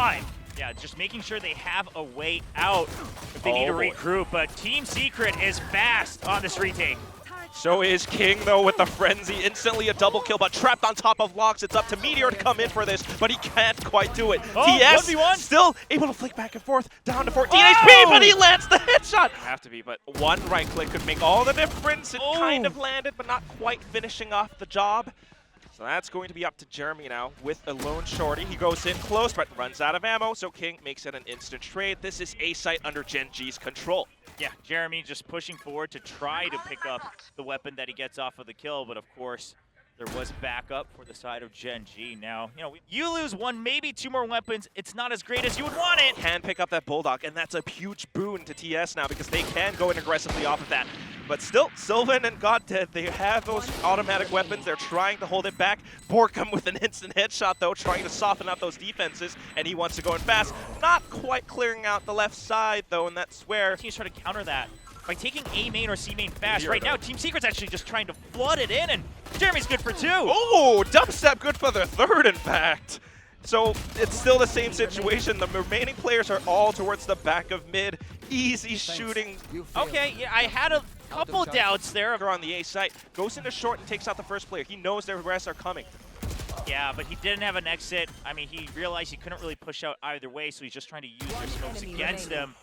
time. Yeah, just making sure they have a way out if they need to regroup. But Team Secret is fast on this retake. So is King, though, with the frenzy. Instantly a double kill, but trapped on top of Locks. It's up to Meteor to come in for this, but he can't quite do it. TS 1v1. Still able to flick back and forth, down to 14 HP, but he lands the headshot. Have to be, but one right click could make all the difference. It kind of landed, but not quite finishing off the job. So that's going to be up to Jeremy now with a lone shorty. He goes in close, but runs out of ammo, so King makes it an instant trade. This is A site under Gen G's control. Yeah, Jeremy just pushing forward to try to pick up the weapon that he gets off of the kill, but of course, there was backup for the side of Gen G. Now, you lose one, maybe two more weapons. It's not as great as you would want it. Can pick up that Bulldog, and that's a huge boon to TS now because they can go in aggressively off of that. But still, Sylvan and Goddead, they have those automatic weapons. They're trying to hold it back. Borkum with an instant headshot, though, trying to soften up those defenses, and he wants to go in fast. Not quite clearing out the left side, though, and that's where he's trying to counter that by taking A main or C main fast. Right now, Team Secret's actually just trying to flood it in, and Jeremy's good for two. Oh, dubstep good for the third, in fact. So it's still the same situation. The remaining players are all towards the back of mid. Easy shooting. Okay, yeah, I had a couple doubts there. On the A site, goes into short and takes out the first player. He knows their rest are coming. Yeah, but he didn't have an exit. I mean, he realized he couldn't really push out either way, so he's just trying to use their smokes against him.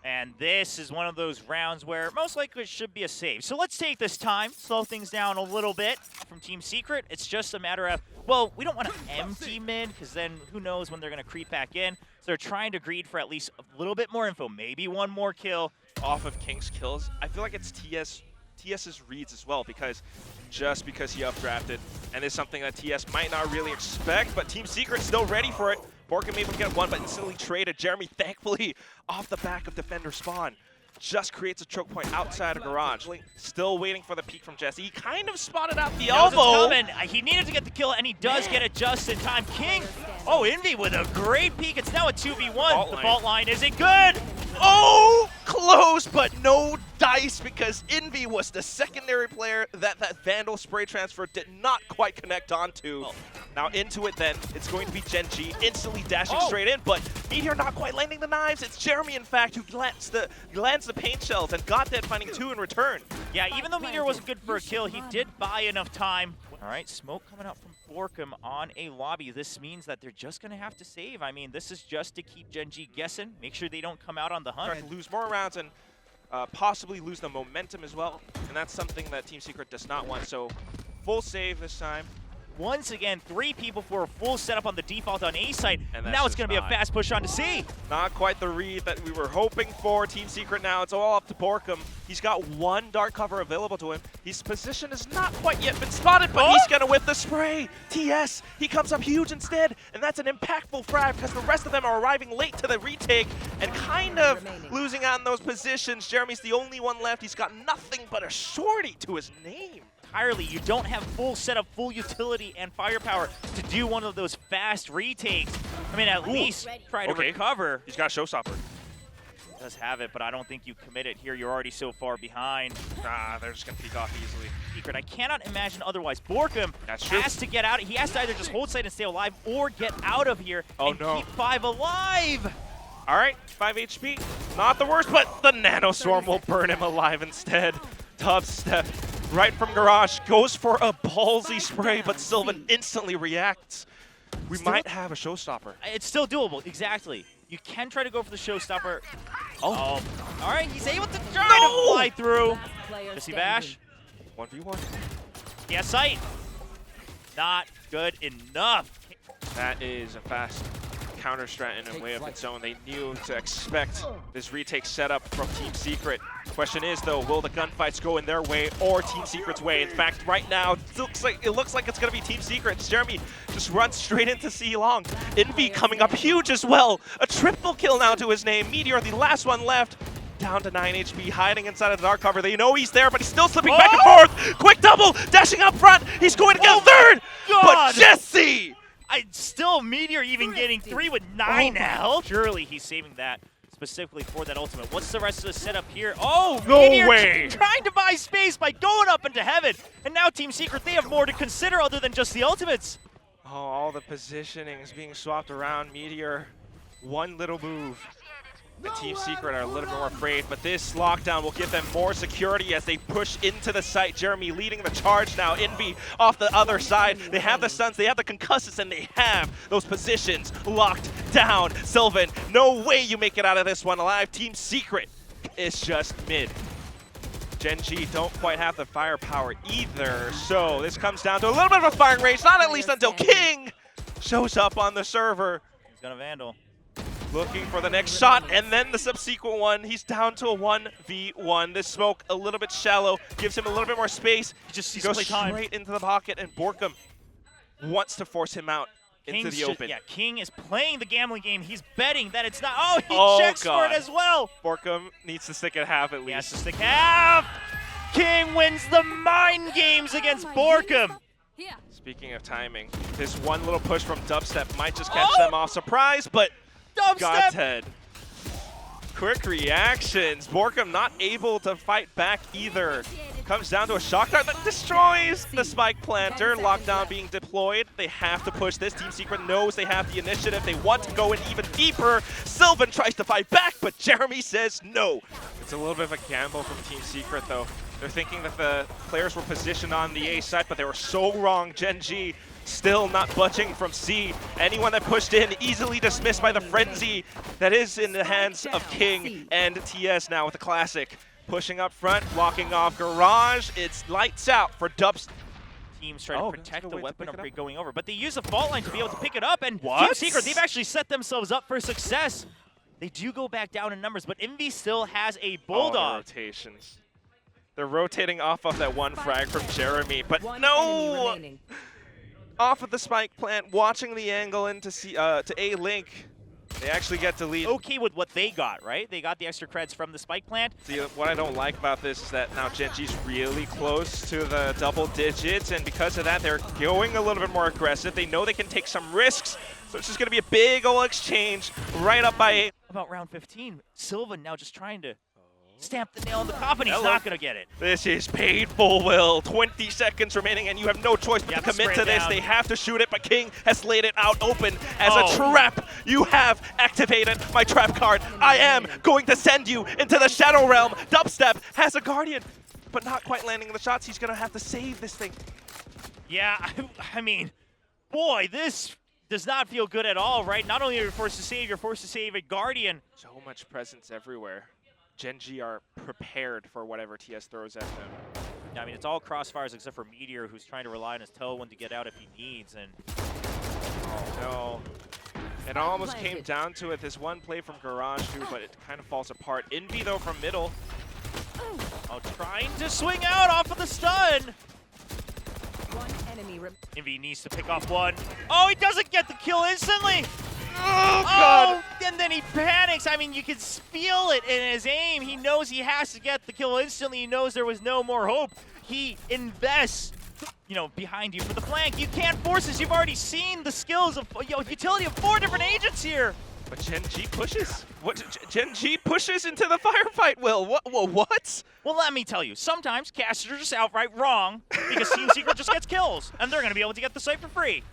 And this is one of those rounds where most likely it should be a save. So let's take this time, slow things down a little bit from Team Secret. It's just a matter of, well, we don't want to empty mid because then who knows when they're going to creep back in. So they're trying to greed for at least a little bit more info, maybe one more kill. Off of King's kills, I feel like it's TS's reads as well, because just because he updrafted, and it's something that TS might not really expect, but Team Secret's still ready for it. Borkum able to get one, but instantly traded. Jeremy, thankfully, off the back of defender spawn, just creates a choke point outside of garage. Still waiting for the peek from Jesse. He kind of spotted out the elbow. He needed to get the kill, and he does get it just in time. King, Envy with a great peek. It's now a 2v1. The fault line isn't good. Oh, close, but no dice because Envy was the secondary player that Vandal spray transfer did not quite connect onto. Now into it then, it's going to be Gen G instantly dashing straight in, but Meteor not quite landing the knives. It's Jeremy, in fact, who lands the paint shells, and Goddead finding two in return. Yeah, even though Meteor wasn't good for a kill, he did buy enough time. All right, smoke coming out from Borkum on a lobby. This means that they're just going to have to save. I mean, this is just to keep Gen G guessing, make sure they don't come out on the hunt. Try to lose more rounds and possibly lose the momentum as well, and that's something that Team Secret does not want. So full save this time. Once again, 3 people for a full setup on the default on A side. Now it's going to be a fast push on to C. Not quite the read that we were hoping for. Team Secret now, it's all up to Borkum. He's got one dark cover available to him. His position has not quite yet been spotted, but he's going to whip the spray. TS, he comes up huge instead, and that's an impactful frag because the rest of them are arriving late to the retake and kind of losing on those positions. Jeremy's the only one left. He's got nothing but a shorty to his name. Entirely, you don't have full setup, full utility, and firepower to do one of those fast retakes. I mean, at least try to recover. He's got a showstopper. Does have it, but I don't think you commit it here. You're already so far behind. They're just going to peek off easily. Secret, I cannot imagine otherwise. Borkum has to get out. He has to either just hold site and stay alive or get out of here and keep 5 alive. All right, 5 HP. Not the worst, but the Nano Swarm will burn him alive instead. Dubstep. Right from garage, goes for a ballsy spray, but Sylvan instantly reacts. We might have a showstopper. It's still doable, exactly. You can try to go for the showstopper. All right, he's able to try to fly through. Does he bash? 1v1. Yeah, sight. Not good enough. That is a fast counter strat in a way of its own. They knew to expect this retake setup from Team Secret. Question is, though, will the gunfights go in their way or Team Secret's way? In fact, right now, it looks like it's going to be Team Secret. Jeremy just runs straight into C Long. Envy coming up huge as well. A triple kill now to his name. Meteor, the last one left. Down to 9 HP, hiding inside of the dark cover. They know he's there, but he's still slipping back and forth. Quick double, dashing up front. He's going to get a third. But Jesse! Still Meteor even getting 3 with 9 health. Surely he's saving that specifically for that ultimate. What's the rest of the setup here? Oh, no Meteor way! Trying to buy space by going up into heaven. And now Team Secret, they have more to consider other than just the ultimates. Oh, all the positioning is being swapped around. Meteor One little move. The Team Secret are a little bit more afraid, but this lockdown will give them more security as they push into the site. Jeremy leading the charge now. Envy off the other side. They have the stuns, they have the concussions, and they have those positions locked down. Sylvan, no way you make it out of this one alive. Team Secret is just mid. Gen G don't quite have the firepower either, so this comes down to a little bit of a firing range, not at least until King shows up on the server. He's gonna Vandal. Looking for the next shot, and then the subsequent one. He's down to a 1v1. This smoke a little bit shallow, gives him a little bit more space. He just goes straight into the pocket, and Borkum wants to force him out into the open. Yeah, King is playing the gambling game. He's betting that it's not. Oh, he checks for it as well. Borkum needs to stick at half at least. He has to stick half. King wins the mind games against Borkum. Speaking of timing, this one little push from Dubstep might just catch them off surprise, but Godhead. Quick reactions. Borkum not able to fight back either. Comes down to a shock dart that destroys the spike planter. Lockdown being deployed. They have to push this. Team Secret knows they have the initiative. They want to go in even deeper. Sylvan tries to fight back, but Jeremy says no. It's a little bit of a gamble from Team Secret though. They're thinking that the players were positioned on the A side, but they were so wrong. Gen G still not budging from C. Anyone that pushed in easily dismissed by the frenzy that is in the hands of King and TS now with the classic. Pushing up front, blocking off Garage. It's lights out for Dubs. Teams try to protect the weapon upgrade going over, but they use a fault line to be able to pick it up, and Team Secret, they've actually set themselves up for success. They do go back down in numbers, but Envy still has a Bulldog. Rotations. They're rotating off of that one frag from Jeremy, but no! Off of the spike plant, watching the angle into to A Link. They actually get to lead. Okay with what they got, right? They got the extra creds from the spike plant. See, what I don't like about this is that now Gen G's really close to the double digits, and because of that, they're going a little bit more aggressive. They know they can take some risks, so it's just going to be a big ol' exchange right up by A. About round 15, Sylvan now just trying to stamp the nail in the coffin. He's not going to get it. This is painful, Will. 20 seconds remaining, and you have no choice but to commit to this. They have to shoot it, but King has laid it out open as a trap. You have activated my trap card. I am going to send you into the Shadow Realm. Dubstep has a Guardian, but not quite landing the shots. He's going to have to save this thing. Yeah, I mean, boy, this does not feel good at all, right? Not only are you forced to save, you're forced to save a Guardian. So much presence everywhere. Gen G are prepared for whatever TS throws at them. I mean, it's all crossfires except for Meteor, who's trying to rely on his tailwind to get out if he needs. And oh no, it almost came down to it. This one play from Garage too, but it kind of falls apart. Envy though from middle. Oh, trying to swing out off of the stun. Envy needs to pick off one. Oh, he doesn't get the kill instantly. Oh, God. Oh, and then he panics. I mean, you can feel it in his aim. He knows he has to get the kill instantly. He knows there was no more hope. He invests, you know, behind you for the flank. You can't force this. You've already seen the skills of, utility of 4 different agents here. But Gen G pushes. What? Gen G pushes into the firefight, Will. What? Well, let me tell you. Sometimes casters are just outright wrong because Team Secret just gets kills, and they're going to be able to get the site for free.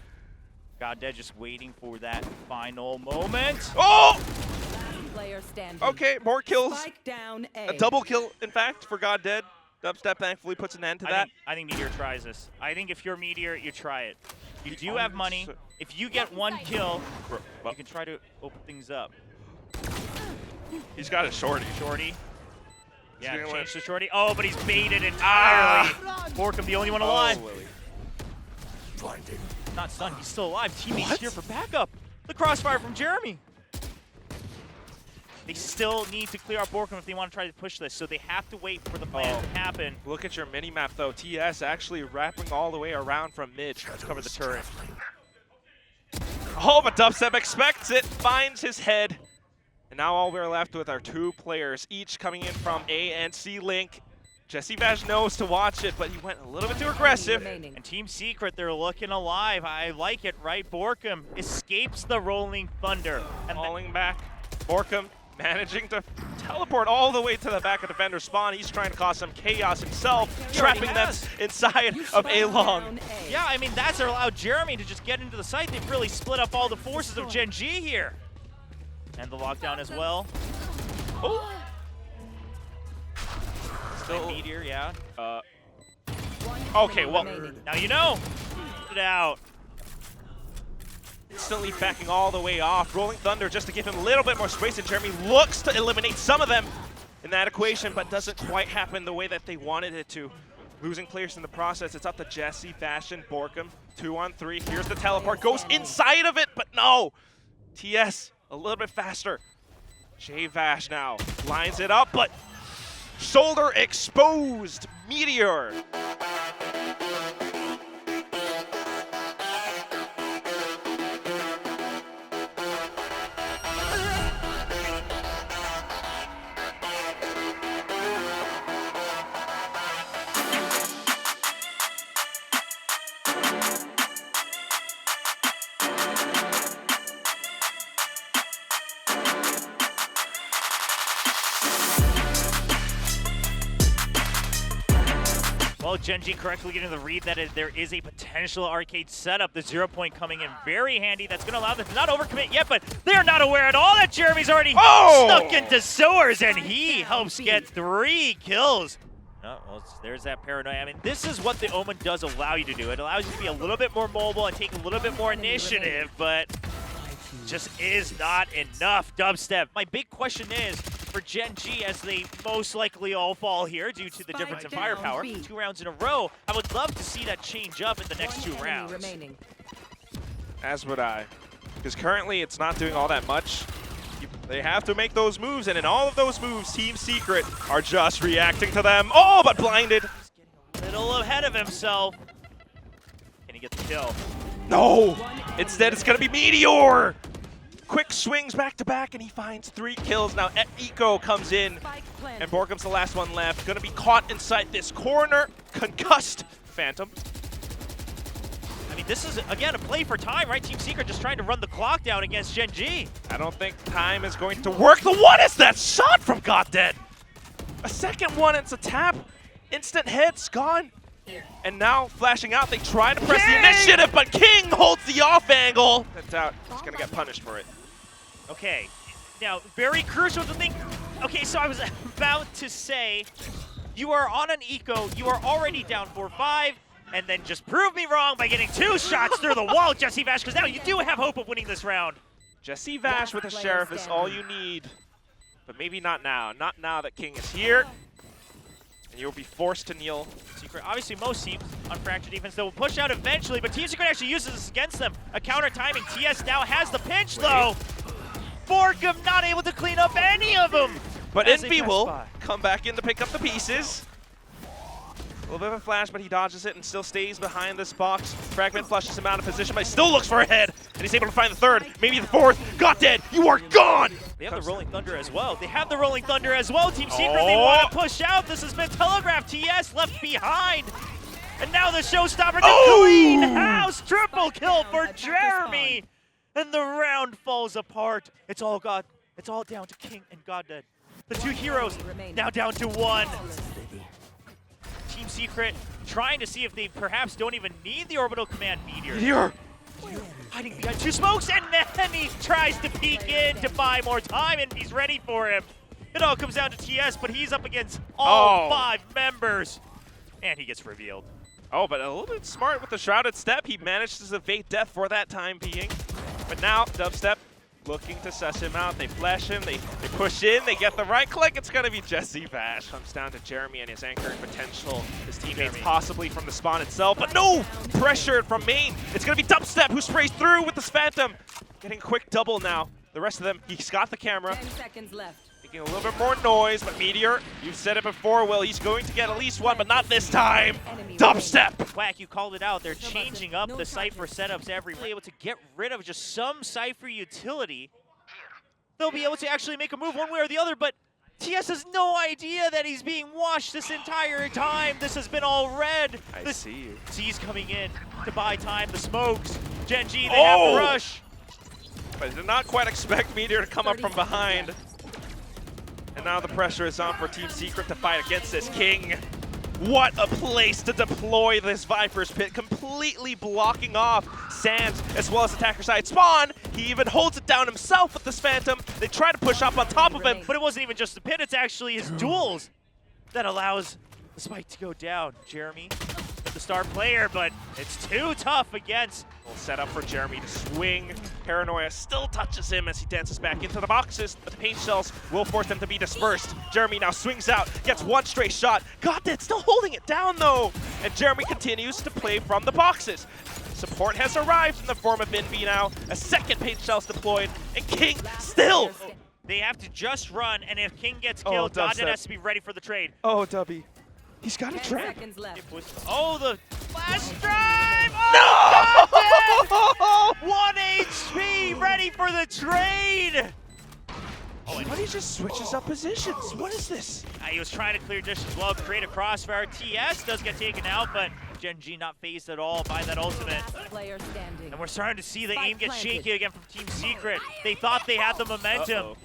Goddead just waiting for that final moment. Oh! Player standing. Okay, more kills. Spike down A. A double kill, in fact, for Goddead. Dubstep thankfully puts an end to that. I think Meteor tries this. I think if you're Meteor, you try it. You do have money. If you get 1 kill, you can try to open things up. He's got a shorty. Shorty. Yeah, change to shorty. Oh, but he's baited entirely. Borkum, the only one alive. Not stunned, he's still alive. Teammates here for backup. The crossfire from Jeremy. They still need to clear out Borkum if they want to try to push this, so they have to wait for the plan to happen. Look at your mini-map, though. TS actually wrapping all the way around from mid to cover the turret. Oh, but Dubstep expects it, finds his head. And now all we're left with are 2 players, each coming in from A and C Link. Jesse Vash knows to watch it, but he went a little bit too aggressive. And Team Secret, they're looking alive. I like it, right? Borkum escapes the rolling thunder. And falling back. Borkum managing to teleport all the way to the back of defender spawn. He's trying to cause some chaos himself, trapping them inside of A-Long. Yeah, I mean, that's allowed Jeremy to just get into the site. They've really split up all the forces of Gen G here. And the lockdown as well. Oh! Still Meteor, yeah. Okay, well, Now you know. Put it out. instantly backing all the way off. Rolling Thunder just to give him a little bit more space, and Jeremy looks to eliminate some of them in that equation, but doesn't quite happen the way that they wanted it to. Losing players in the process. It's up to Jesse, Bastion, Borkum. 2-on-3. Here's the teleport. Goes inside of it, but no. TS a little bit faster. J Vash now lines it up, but shoulder exposed. Meteor. Well, Genji correctly getting the read that there is a potential arcade setup. The 0 point coming in very handy. That's going to allow them to not overcommit yet, but they're not aware at all that Jeremy's already snuck into sewers, and he helps get 3 kills. Oh, well, there's that paranoia. I mean, this is what the Omen does allow you to do. It allows you to be a little bit more mobile and take a little bit more initiative, but just is not enough. Dubstep. My big question is, for Gen G, as they most likely all fall here due to the difference in firepower, 2 rounds in a row, I would love to see that change up in the next 2 rounds. As would I. Because currently it's not doing all that much. They have to make those moves, and in all of those moves, Team Secret are just reacting to them. Oh, but blinded. He's getting a little ahead of himself. Can he get the kill? No! Instead, it's going to be Meteor! Quick swings back to back, and he finds 3 kills. Now Eco comes in, and Borkum's the last one left. Gonna be caught inside this corner. Concussed Phantom. I mean, this is, again, a play for time, right? Team Secret just trying to run the clock down against Gen G. I don't think time is going to work. The what is that shot from GodDead? A second one, it's a tap. Instant hits, gone. And now flashing out, they try to press the initiative, but King holds the off angle. That's out. He's gonna get punished for it. Okay, now very crucial to think. Okay, so I was about to say, you are on an eco, you are already down 4-5, and then just prove me wrong by getting 2 shots through the wall, Jesse Vash, because now you do have hope of winning this round. Jesse Vash with a Sheriff is all you need, but maybe not now. Not now that King is here. And you'll be forced to kneel. Secret, obviously most teams on Fracture defense, they will push out eventually, but Team Secret actually uses this against them. A counter timing. TS now has the pinch though. Borkum not able to clean up any of them. But Envy will come back in to pick up the pieces. A little bit of a flash, but he dodges it and still stays behind this box. Fragment flushes him out of position, but he still looks for a head. And he's able to find the 3rd, maybe the 4th. GodDead, you are gone! They have the Rolling Thunder as well. They have the Rolling Thunder as well. Team Secret, they want to push out. This has been telegraphed. TS left behind. And now the showstopper, the greenhouse triple kill for Jeremy. And the round falls apart. It's all down to King and GodDead. The 2 heroes now down to 1. Team Secret trying to see if they perhaps don't even need the orbital command Meteor. Hiding behind 2 smokes, and then he tries to peek in to buy more time, and he's ready for him. It all comes down to TS, but he's up against all 5 members. And he gets revealed. Oh, but a little bit smart with the Shrouded Step. He manages to evade death for that time being. But now, Dubstep looking to suss him out. They flash him, they push in, they get the right click. It's gonna be Jesse Vash. Comes down to Jeremy and his anchoring potential. His teammates possibly from the spawn itself, but no! Pressured from main. It's gonna be Dubstep who sprays through with this Phantom. Getting a quick double now. The rest of them, he's got the camera. 10 seconds left. Making a little bit more noise, but Meteor, you've said it before, Will, he's going to get at least 1, but not this time. Dubstep! Whack, you called it out. They're changing up the Cypher setups every day, able to get rid of just some Cypher utility. They'll be able to actually make a move one way or the other, but TS has no idea that he's being washed this entire time. This has been all red. I see you. Z's coming in to buy time. The smokes. Gen G, they have to rush. But I did not quite expect Meteor to come up from behind. And now the pressure is on for Team Secret to fight against this King. What a place to deploy this Viper's Pit, completely blocking off Sands as well as attacker side spawn. He even holds it down himself with this Phantom. They try to push up on top of him. But it wasn't even just the pit, it's actually his duels that allows the spike to go down. Jeremy, the star player, but it's too tough against. Little setup for Jeremy to swing. Paranoia still touches him as he dances back into the boxes, but the paint shells will force them to be dispersed. Jeremy now swings out, gets one straight shot. Goddead still holding it down though, and Jeremy continues to play from the boxes. Support has arrived in the form of Minby now. A second paint shell's deployed, and King still. They have to just run, and if King gets killed, Goddead has to be ready for the trade. Oh, Dubby. He's got a 10 trap. seconds left. Oh, the flash drive! Oh, No! 1 HP, ready for the trade! Oh, and he just switches up positions. What is this? He was trying to clear dish as well, create a crossfire. TS does get taken out, but Gen G not phased at all by that ultimate. Last player standing. And we're starting to see the Spike aim get planted. shaky again from Team Secret. They thought they had the momentum. Uh-oh.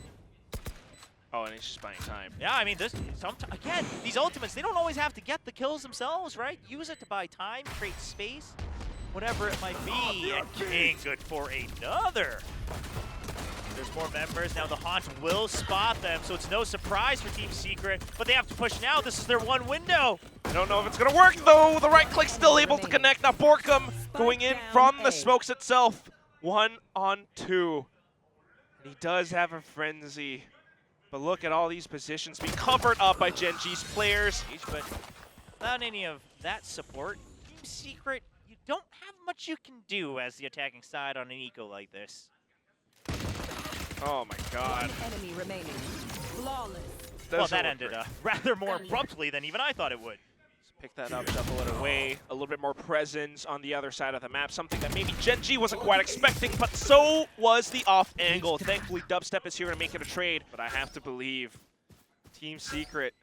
Oh, and he's just buying time. Yeah, I mean, again, these ultimates, they don't always have to get the kills themselves, right? Use it to buy time, create space, whatever it might be. And King good for another. There's more members. Now the Haunt will spot them, so it's no surprise for Team Secret, but they have to push now. This is their one window. I don't know if it's going to work, though. The right click still able to connect. Now Borkum going in from the smokes itself. 1 on 2. And he does have a frenzy. But look at all these positions being covered up by Gen G's players. But without any of that support, Team Secret, you don't have much you can do as the attacking side on an eco like this. Oh my god. One enemy remaining. Flawless. Well, that ended rather more abruptly than even I thought it would. Pick that up, shuffle it away. A little bit more presence on the other side of the map. Something that maybe Gen G wasn't quite expecting, but so was the off angle. Thankfully, Dubstep is here to make it a trade. But I have to believe Team Secret,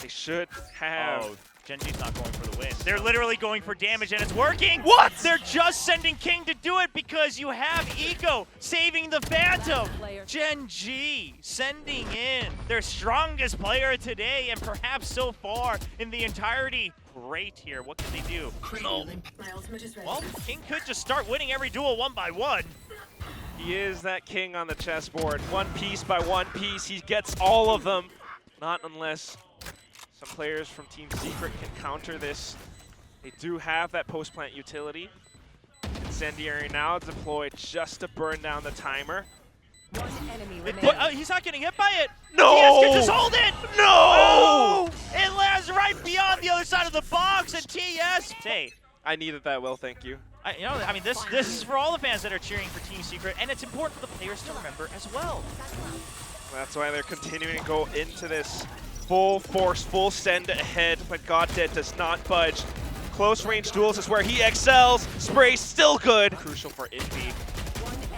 they should have... Oh, Gen G's not going for the win. They're literally going for damage, and it's working! What? They're just sending King to do it because you have Eco saving the Phantom! Gen G sending in their strongest player today, and perhaps so far in the entirety. Great here. What can they do? Oh. Well, King could just start winning every duel 1 by 1. He is that king on the chessboard. One piece by one piece, he gets all of them. Not unless some players from Team Secret can counter this. They do have that post-plant utility. Incendiary now deployed just to burn down the timer. One enemy But, remaining. he's not getting hit by it! No! TS can just hold it! No! Oh! It lands right beyond the other side of the box, and TS... Hey, I needed that, Will, thank you. I mean, this is for all the fans that are cheering for Team Secret, and it's important for the players to remember as well. That's why they're continuing to go into this full force, full send ahead, but Goddead does not budge. Close range duels is where he excels. Spray still good. Crucial for Indy.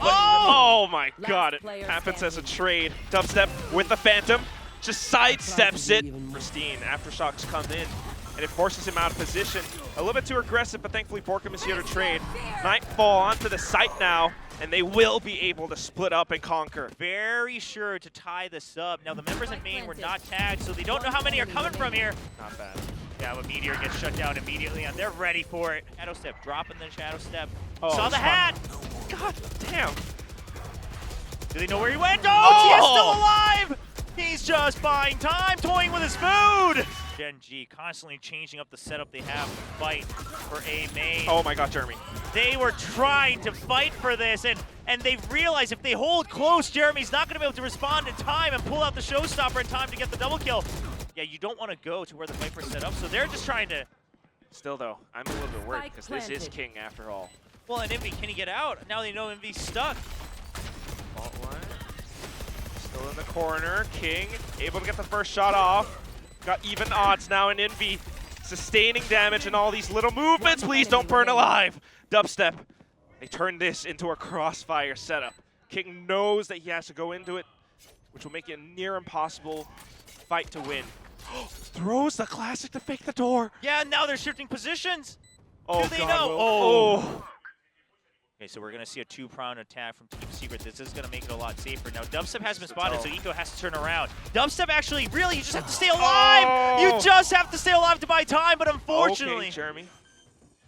Oh my god, it happens as a trade. Dubstep with the Phantom, just sidesteps it. Pristine, Aftershocks come in, and it forces him out of position. A little bit too aggressive, but thankfully Borkum is here to trade. Nightfall onto the site now, and they will be able to split up and conquer. Very sure to tie this up. Now, the members in main were not tagged, so they don't know how many are coming from here. Not bad. Yeah, but Meteor gets shut down immediately, and they're ready for it. Shadow Step, dropping the Shadow Step. Oh, Saw the smart. hat! God damn. Do they know where he went? Oh, TS still alive! He's just buying time, toying with his food! Gen G constantly changing up the setup they have to fight for A main. Oh my god, Jeremy. They were trying to fight for this, and they realized if they hold close, Jeremy's not going to be able to respond in time and pull out the showstopper in time to get the double kill. Yeah, you don't want to go to where the Viper's set up, so they're just trying to... Still though, I'm a little bit worried because this is King after all. Well, and Envy, can he get out? Now they know Envy's stuck. Fault line. Still in the corner. King able to get the first shot off. Got even odds now in Envy. Sustaining damage and all these little movements. Please don't burn alive. Dubstep. They turn this into a crossfire setup. King knows that he has to go into it, which will make it a near impossible fight to win. Throws the classic to fake the door. Yeah, now they're shifting positions. Oh, Do they God, know? Will. Oh. Okay, so we're going to see a two-pronged attack from Team Secret. This is going to make it a lot safer. Now, Dubstep has been spotted, so Eco has to turn around. Dubstep actually, really, you just have to stay alive! Oh. You just have to stay alive to buy time, but unfortunately... Okay, Jeremy.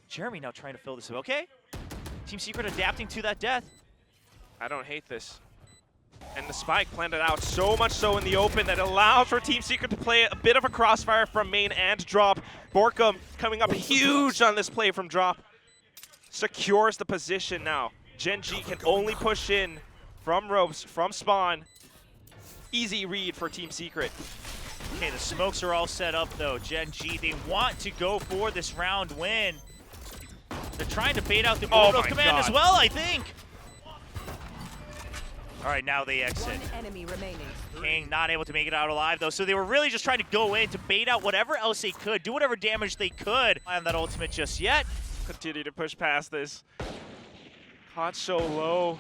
Jeremy now trying to fill this up. Okay. Team Secret adapting to that death. I don't hate this. And the spike planted out so much so in the open that allows for Team Secret to play a bit of a crossfire from main and drop. Borkum coming up huge on this play from drop. Secures the position now. Gen G can only push in from ropes, from spawn. Easy read for Team Secret. Okay, the smokes are all set up though. Gen G, they want to go for this round win. They're trying to bait out the auto command as well, I think. All right, now they exit. One enemy remaining. King not able to make it out alive though, so they were really just trying to go in to bait out whatever else they could, do whatever damage they could. On that ultimate just yet. Continue to push past this. Caught so low.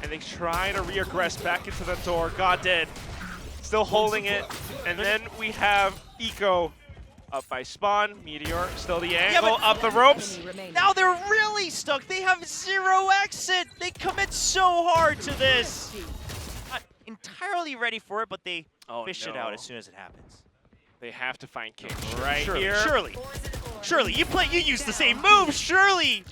And they try to re-aggress back into the door. God dead. Still holding it. And then we have Eco up by spawn. Meteor still the angle, up the ropes. Now they're really stuck. They have zero exit. They commit so hard to this. Not entirely ready for it, but they fish it out as soon as it happens. They have to find King Right here. Surely. You use the same move. Surely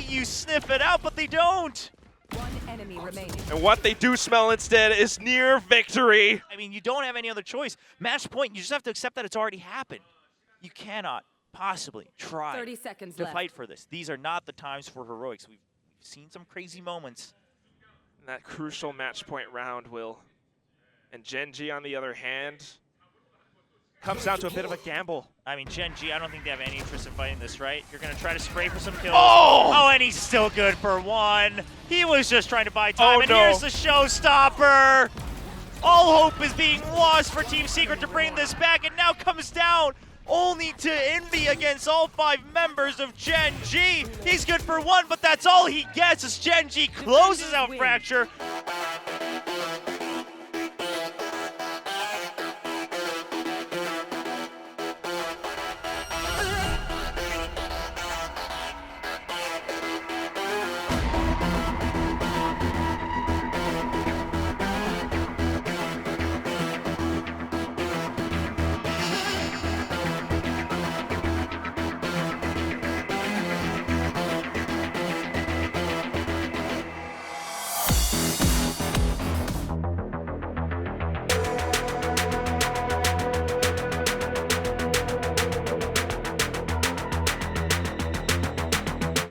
you sniff it out, but they don't. One enemy remaining. And what they do smell instead is near victory. I mean, you don't have any other choice. Match point, you just have to accept that it's already happened. You cannot possibly try 30 seconds to left. fight for this. These are not the times for heroics. We've seen some crazy moments. That crucial match point round, Will. And Gen G, on the other hand, comes down to a bit of a gamble. I mean, Gen G, I don't think they have any interest in fighting this, right? You're going to try to spray for some kills. Oh, and he's still good for one. He was just trying to buy time, and no. here's the showstopper. All hope is being lost for Team Secret to bring this back, and now comes down only to envy against all 5 members of Gen G. He's good for one, but that's all he gets as Gen G closes out Fracture.